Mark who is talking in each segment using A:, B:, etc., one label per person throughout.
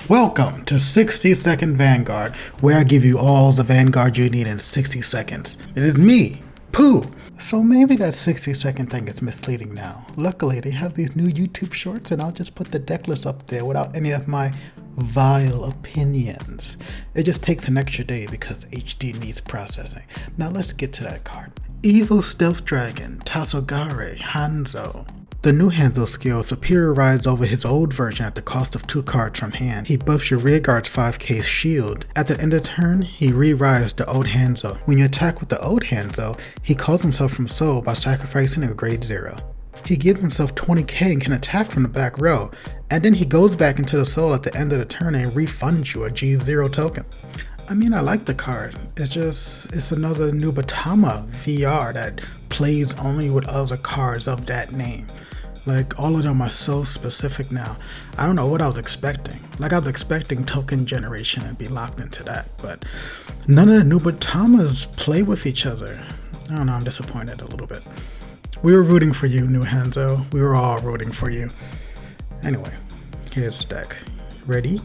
A: Welcome to 60-Second Vanguard, where I give you all the Vanguard you need in 60 seconds. It is me, Pooh. So maybe that 60-second thing is misleading now. Luckily, they have these new YouTube shorts, and I'll just put the deck list up there without any of my vile opinions. It just takes an extra day because HD needs processing. Now let's get to that card. Evil Stealth Dragon, Tasogare, Hanzo. The new Hanzo skill superiorizes over his old version at the cost of 2 cards from hand. He buffs your rearguard's 5k shield. At the end of turn, he re-rises the old Hanzo. When you attack with the old Hanzo, he calls himself from soul by sacrificing a grade 0. He gives himself 20k and can attack from the back row, and then he goes back into the soul at the end of the turn and refunds you a G0 token. I mean, I like the card. It's another Nubatama VR that plays only with other cards of that name. Like, all of them are so specific now. I don't know what I was expecting. Like, I was expecting token generation and be locked into that, but none of the Nubatamas play with each other. I don't know, I'm disappointed a little bit. We were rooting for you, new Hanzo. We were all rooting for you. Anyway, here's the deck. Ready?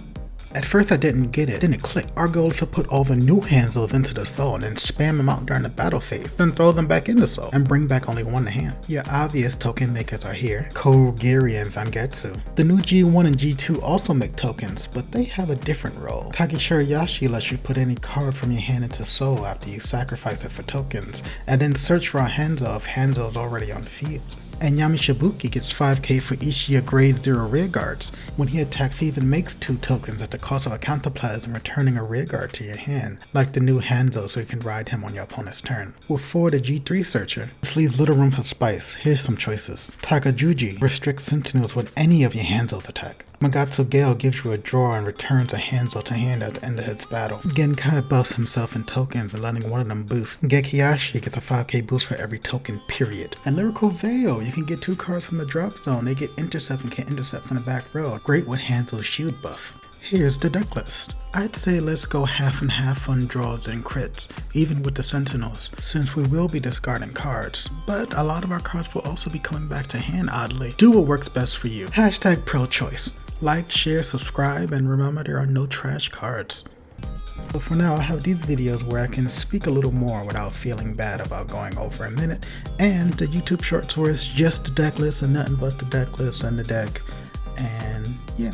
A: At first I didn't get it, then it clicked. Our goal is to put all the new Hanzos into the soul and then spam them out during the battle phase, then throw them back in the soul and bring back only one to hand. Your obvious token makers are here, Tasogare and Zangetsu. The new G1 and G2 also make tokens, but they have a different role. Kageshirayashi lets you put any card from your hand into soul after you sacrifice it for tokens, and then search for a Hanzo if Hanzo is already on the field. And Yamishibuki gets 5k for each of your grade 0 rearguards. When he attacks, he even makes 2 tokens at the cost of a counterplasm, returning a rearguard to your hand, like the new Hanzo, so you can ride him on your opponent's turn. With 4 the G3 Searcher, this leaves little room for spice. Here's some choices. Takajuji restricts sentinels when any of your Hanzos attack. Magatsu Gale gives you a draw and returns a Hanzo to hand at the end of its battle. Genkai buffs himself in tokens and letting one of them boost. Gekiyashi gets a 5k boost for every token, period. And Lyrical Veil, you can get 2 cards from the drop zone. They get intercept and can intercept from the back row. Great with Hanzo's shield buff. Here's the deck list. I'd say let's go half and half on draws and crits, even with the sentinels, since we will be discarding cards, but a lot of our cards will also be coming back to hand oddly. Do what works best for you. Hashtag pro choice. Like, share, subscribe, and remember there are no trash cards. So for now, I have these videos where I can speak a little more without feeling bad about going over a minute, and the YouTube shorts where it's just the deck list and nothing but the deck list and the deck, and yeah.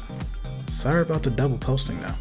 A: Sorry about the double posting though.